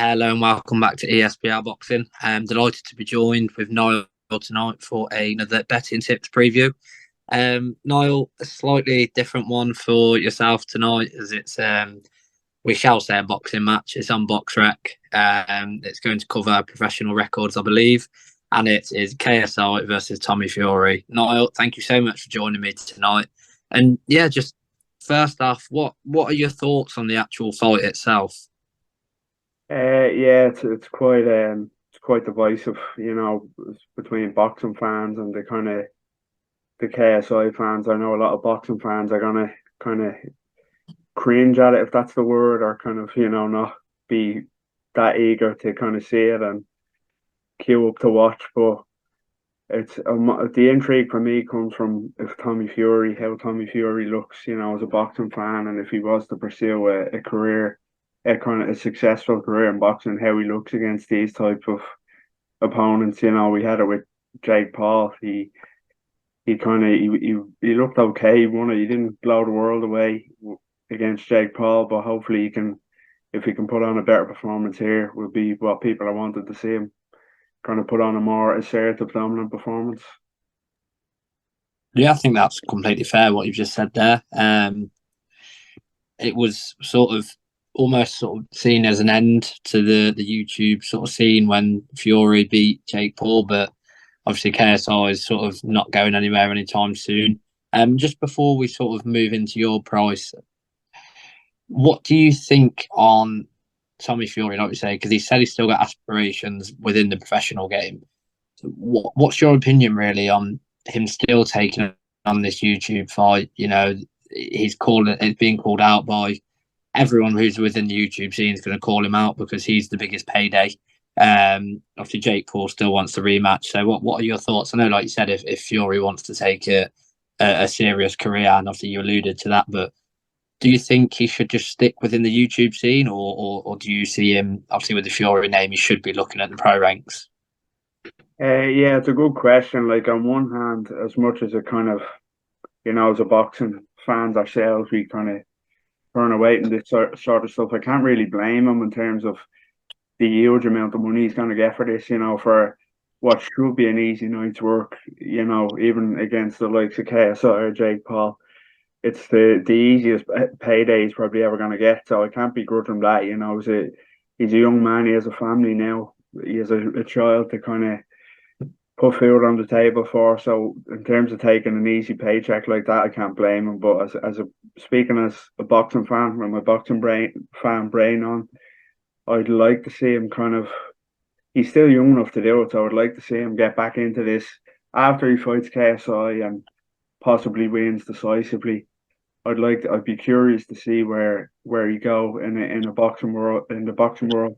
Hello and welcome back to ESPR Boxing. I'm delighted to be joined with Niall tonight for another betting tips preview. Niall, a slightly different one for yourself tonight, as it's we shall say a boxing match. It's on BoxRec. It's going to cover professional records, I believe, and it is KSI versus Tommy Fury. Niall, thank you so much for joining me tonight. And yeah, just first off, what are your thoughts on the actual fight itself? Yeah, it's quite divisive, between boxing fans and the KSI fans. I know a lot of boxing fans are gonna kind of cringe at it, if that's the word, or not be that eager to kind of see it and queue up to watch. But it's the intrigue for me comes from if how Tommy Fury looks, as a boxing fan, and if he was to pursue a career, a kind of a successful career in boxing, how he looks against these type of opponents. We had it with Jake Paul. He looked okay. He won it. He didn't blow the world away against Jake Paul, but hopefully he can, if he can put on a better performance here, will be what people are wanted to see him kind of put on a more assertive, dominant performance. Yeah, I think that's completely fair what you've just said there. It was sort of almost sort of seen as an end to the YouTube sort of scene when Fury beat Jake Paul, but obviously KSI is sort of not going anywhere anytime soon. Just before we sort of move into your price, what do you think on Tommy Fury? Like you say, because he said he's still got aspirations within the professional game. So what's your opinion really on him still taking on this YouTube fight? You know, it's being called out by everyone who's within the YouTube scene is going to call him out because he's the biggest payday. Obviously, Jake Paul still wants the rematch. So, what are your thoughts? I know, like you said, if Fury wants to take a serious career, and obviously you alluded to that, but do you think he should just stick within the YouTube scene, or do you see him obviously with the Fury name? He should be looking at the pro ranks. Yeah, it's a good question. Like on one hand, as much as it kind of, as a boxing fans ourselves, we kind of turn away from this sort of stuff. I can't really blame him in terms of the huge amount of money he's going to get for this, for what should be an easy night's work, even against the likes of KSI or Jake Paul. It's the easiest payday he's probably ever going to get. So I can't begrudge him that, he's a young man, he has a family now, he has a child to kind of put food on the table for. So in terms of taking an easy paycheck like that, I can't blame him. But speaking as a boxing fan, with my boxing brain on, I'd like to see him kind of. He's still young enough to do it, so I'd like to see him get back into this after he fights KSI and possibly wins decisively. I'd be curious to see where he go in a boxing world, in the boxing world.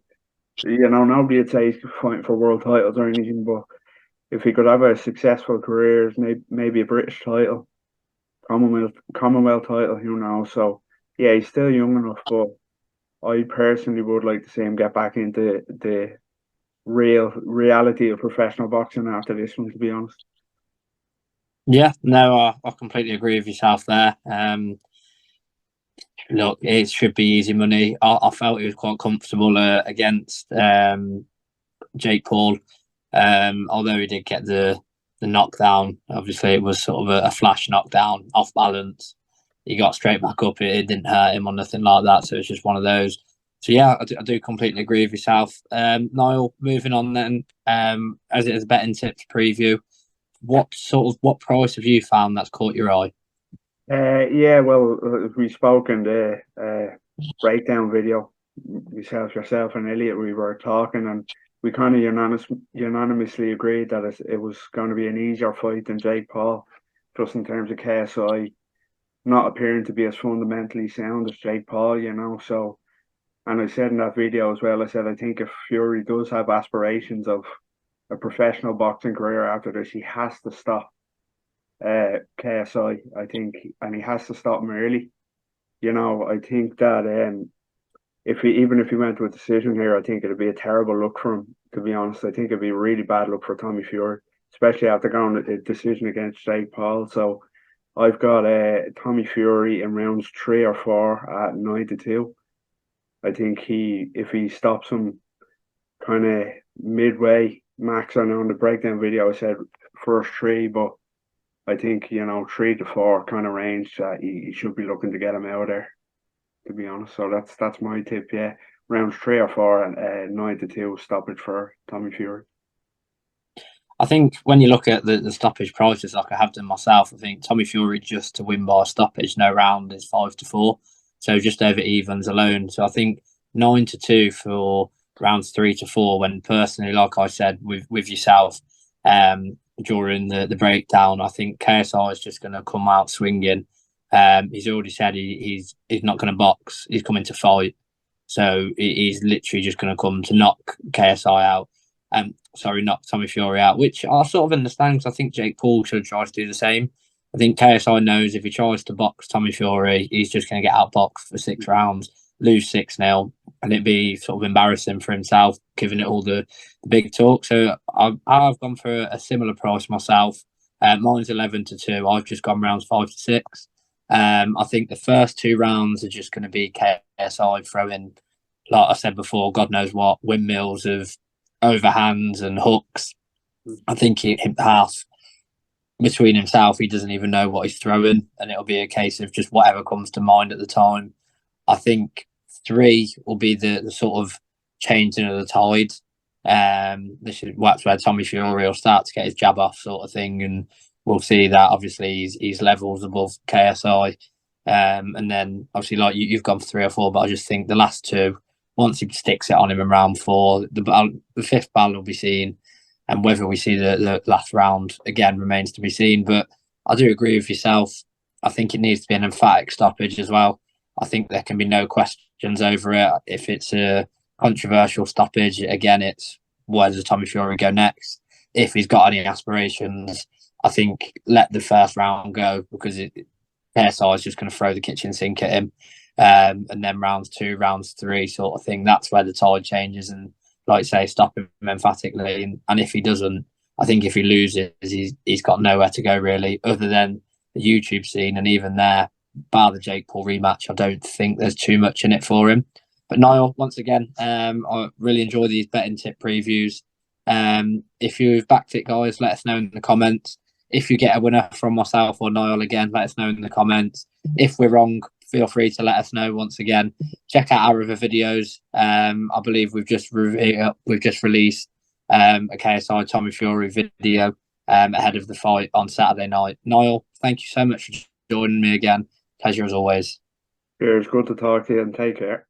Nobody would say he's fighting for world titles or anything, but if he could have a successful career, maybe a British title, Commonwealth title, who knows? So yeah, he's still young enough, but I personally would like to see him get back into the reality of professional boxing after this one, to be honest. Yeah, no, I completely agree with yourself there. Look, it should be easy money. I felt he was quite comfortable against Jake Paul. Although he did get the knockdown, obviously it was sort of a flash knockdown off balance. He got straight back up. It didn't hurt him or nothing like that. So it's just one of those. So yeah, I do completely agree with yourself. Niall, moving on then. As it is a betting tips preview, what price have you found that's caught your eye? Yeah, well, we spoke in the breakdown video, yourself, and Elliot. We were talking, and we kind of unanimously agreed that it was going to be an easier fight than Jake Paul, just in terms of KSI not appearing to be as fundamentally sound as Jake Paul, So, and I said in that video as well, I said I think if Fury does have aspirations of a professional boxing career after this, he has to stop KSI, I think, and he has to stop him early. I think that even if he went to a decision here, I think it'd be a terrible look for him. To be honest, I think it'd be a really bad look for Tommy Fury, especially after going a decision against Jake Paul. So I've got Tommy Fury in rounds 3 or 4 at 9-2. I think if he stops him kind of midway max. I know in the breakdown video I said first three, but I think, 3 to 4 kind of range that you should be looking to get him out of there, to be honest. So that's my tip. Yeah, rounds 3 or 4 and 9 to 2 stoppage for Tommy Fury. I think when you look at the stoppage prices, like I have done myself, I think Tommy Fury just to win by stoppage, no round, is 5 to 4, so just over evens alone. So I think 9 to 2 for rounds 3 to 4. When personally, like I said with yourself, during the breakdown, I think KSI is just going to come out swinging. He's already said he's not going to box. He's coming to fight, so he's literally just going to come to knock KSI out. Knock Tommy Fury out, which I sort of understand because I think Jake Paul should try to do the same. I think KSI knows if he tries to box Tommy Fury, he's just going to get outboxed for 6 rounds, lose 6-0, and it'd be sort of embarrassing for himself, giving it all the big talk. So I've gone for a similar price myself. Mine's 11 to 2. I've just gone rounds 5 to 6. I think the first 2 rounds are just going to be KSI throwing, like I said before, God knows what, windmills of overhands and hooks. I think half between himself, he doesn't even know what he's throwing, and it'll be a case of just whatever comes to mind at the time. I think 3 will be the sort of changing of the tide. That's where Tommy Fury will start to get his jab off, sort of thing, and we'll see that obviously he's levels above KSI. And then obviously, like you've gone for 3 or 4, but I just think the last 2, once he sticks it on him in round 4, the 5th battle will be seen, and whether we see the last round again remains to be seen. But I do agree with yourself. I think it needs to be an emphatic stoppage as well. I think there can be no questions over it. If it's a controversial stoppage, again, it's where does Tommy Fury go next? If he's got any aspirations, I think let the first round go, because KSI is just going to throw the kitchen sink at him. And then rounds 2, rounds 3 sort of thing, that's where the tide changes, and like I say, stop him emphatically. And if he doesn't, I think if he loses, he's got nowhere to go really, other than the YouTube scene. And even there, bar the Jake Paul rematch, I don't think there's too much in it for him. But Niall, once again, I really enjoy these betting tip previews. If you've backed it, guys, let us know in the comments. If you get a winner from myself or Niall, again, let us know in the comments. If we're wrong, feel free to let us know once again. Check out our other videos. I believe we've just released a KSI Tommy Fury video ahead of the fight on Saturday night. Niall, thank you so much for joining me again. Pleasure as always. It's good to talk to you, and take care.